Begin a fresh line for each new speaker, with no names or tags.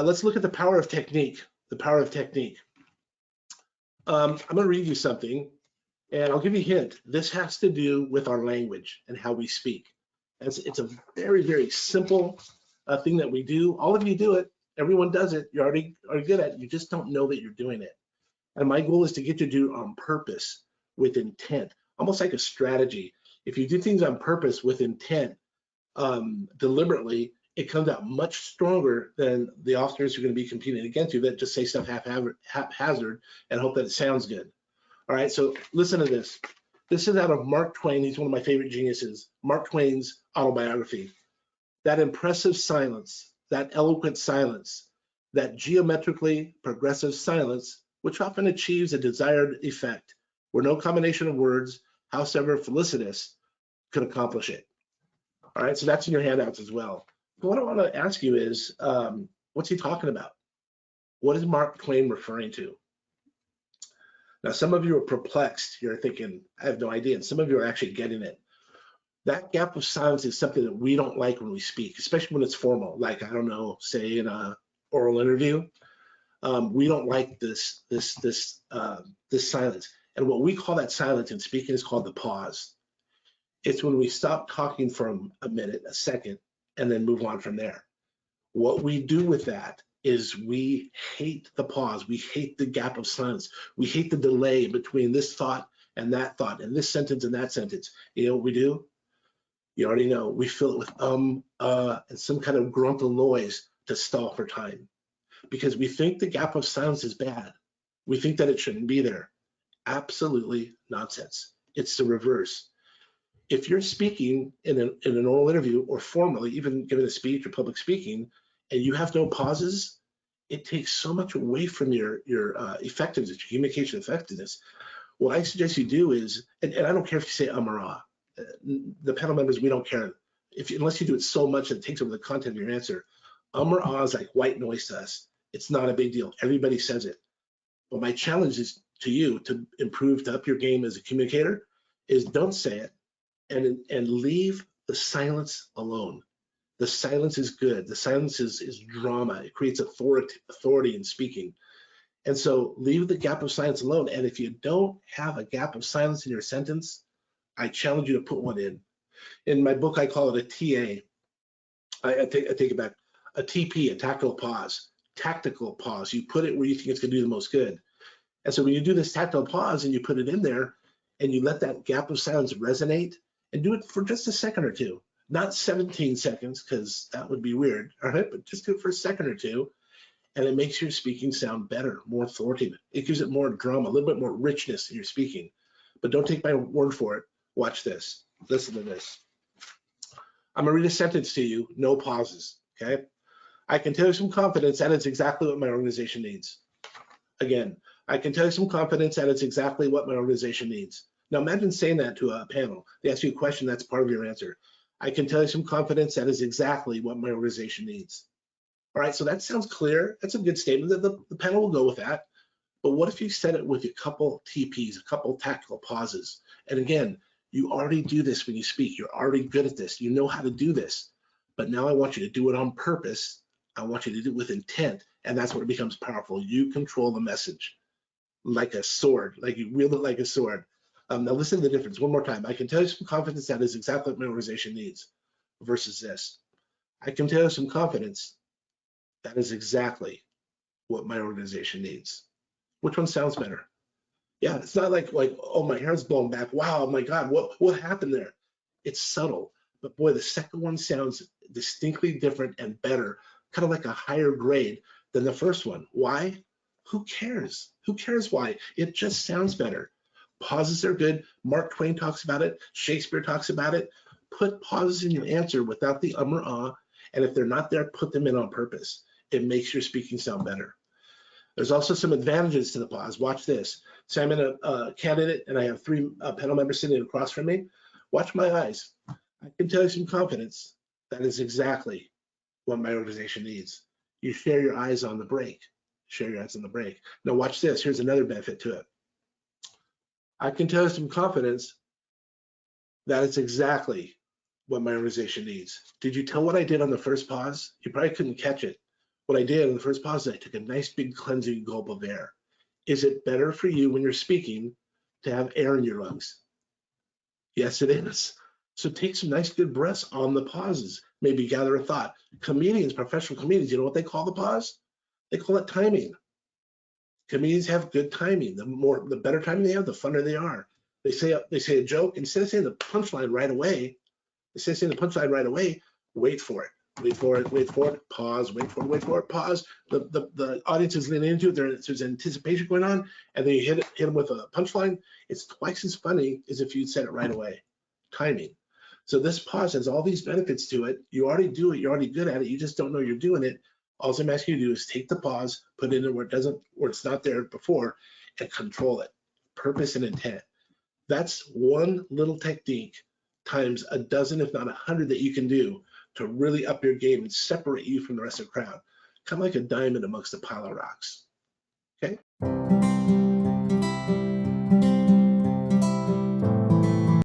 Let's look at the power of technique. The power of technique. I'm going to read you something, and I'll give you a hint. This has to do with our language and how we speak. It's a very, very simple thing that we do. All of you do it. Everyone does it. You're already are good at it. You just don't know that you're doing it. And my goal is to get you to do it on purpose with intent, almost like a strategy. If you do things on purpose with intent, deliberately, it comes out much stronger than the officers who are going to be competing against you that just say stuff haphazard and hope that it sounds good. All right, so listen to this. This is out of Mark Twain. He's one of my favorite geniuses. Mark Twain's autobiography. That impressive silence, that eloquent silence, that geometrically progressive silence, which often achieves a desired effect, where no combination of words, howsoever felicitous, could accomplish it. All right, so that's in your handouts as well. But what I want to ask you is, what's he talking about? What is Mark Twain referring to? Now, some of you are perplexed. You're thinking, I have no idea. And some of you are actually getting it. That gap of silence is something that we don't like when we speak, especially when it's formal. Like, I don't know, say in an oral interview, we don't like this silence. And what we call that silence in speaking is called the pause. It's when we stop talking for a minute, a second, and then move on from there. What we do with that is we hate the pause. We hate the gap of silence. We hate the delay between this thought and this sentence and that sentence. You know what we do? You already know. We fill it with and some kind of gruntle noise to stall for time because we think the gap of silence is bad. We think that it shouldn't be there. Absolutely nonsense. It's the reverse. If you're speaking in an oral interview or formally, even giving a speech or public speaking, and you have no pauses, it takes so much away from your effectiveness, your communication effectiveness. What I suggest you do is, and I don't care if you say or ah, the panel members, we don't care. Unless you do it so much that it takes over the content of your answer. Or ah is like white noise to us. It's not a big deal. Everybody says it. But my challenge is to you to improve, to up your game as a communicator, is don't say it and leave the silence alone. The silence is good. The silence is drama. It creates authority in speaking. And so leave the gap of silence alone. And if you don't have a gap of silence in your sentence, I challenge you to put one in. In my book, I call it a TA. I take it back. A TP, a tactical pause. Tactical pause. You put it where you think it's going to do the most good. And so when you do this tactical pause and you put it in there and you let that gap of silence resonate and do it for just a second or two, not 17 seconds, because that would be weird, all right? But just do it for a second or two, and it makes your speaking sound better, more authoritative. It gives it more drama, a little bit more richness in your speaking. But don't take my word for it. Watch this. Listen to this. I'm gonna read a sentence to you, no pauses, okay? I can tell you some confidence that it's exactly what my organization needs. Again, I can tell you some confidence that it's exactly what my organization needs. Now imagine saying that to a panel. They ask you a question, that's part of your answer. I can tell you some confidence that is exactly what my organization needs. All right, so that sounds clear. That's a good statement. The panel will go with that. But what if you said it with a couple TPs, a couple tactical pauses? And again, you already do this when you speak. You're already good at this. You know how to do this. But now I want you to do it on purpose. I want you to do it with intent. And that's where it becomes powerful. You control the message like a sword, like you wield it like a sword. Now listen to the difference one more time. I can tell you some confidence that is exactly what my organization needs versus this. I can tell you some confidence that is exactly what my organization needs. Which one sounds better? Yeah, it's not like oh, my hair's blown back. Wow, my God, what happened there? It's subtle, but boy, the second one sounds distinctly different and better, kind of like a higher grade than the first one. Why? Who cares? Who cares why? It just sounds better. Pauses are good. Mark Twain talks about it. Shakespeare talks about it. Put pauses in your answer without the or ah, and if they're not there, put them in on purpose. It makes your speaking sound better. There's also some advantages to the pause. Watch this. So I'm in a candidate and I have three panel members sitting across from me. Watch my eyes. I can tell you some confidence that is exactly what my organization needs. You share your eyes on the break. Share your eyes on the break. Now watch this. Here's another benefit to it. I can tell you some confidence That is exactly what my organization needs. Did you tell what I did on the first pause? You probably couldn't catch it. What I did on the first pause is I took a nice big cleansing gulp of air. Is it better for you when you're speaking to have air in your lungs? Yes, it is. So take some nice good breaths on the pauses. Maybe gather a thought. Comedians, professional comedians, you know what they call the pause? They call it timing. Comedians have good timing. The better timing they have, the funner they are. They say a joke, instead of saying the punchline right away, instead of saying the punchline right away, wait for it. Wait for it, wait for it, pause, wait for it, wait for it, pause. The audience is leaning into it, there's anticipation going on, and then you hit them with a punchline. It's twice as funny as if you'd said it right away. Timing. So this pause has all these benefits to it. You already do it, you're already good at it, you just don't know you're doing it. All I'm asking you to do is take the pause, put it in where it's not there before, and control it. Purpose and intent. That's one little technique times a dozen, if not 100, that you can do to really up your game and separate you from the rest of the crowd. Kind of like a diamond amongst a pile of rocks. Okay.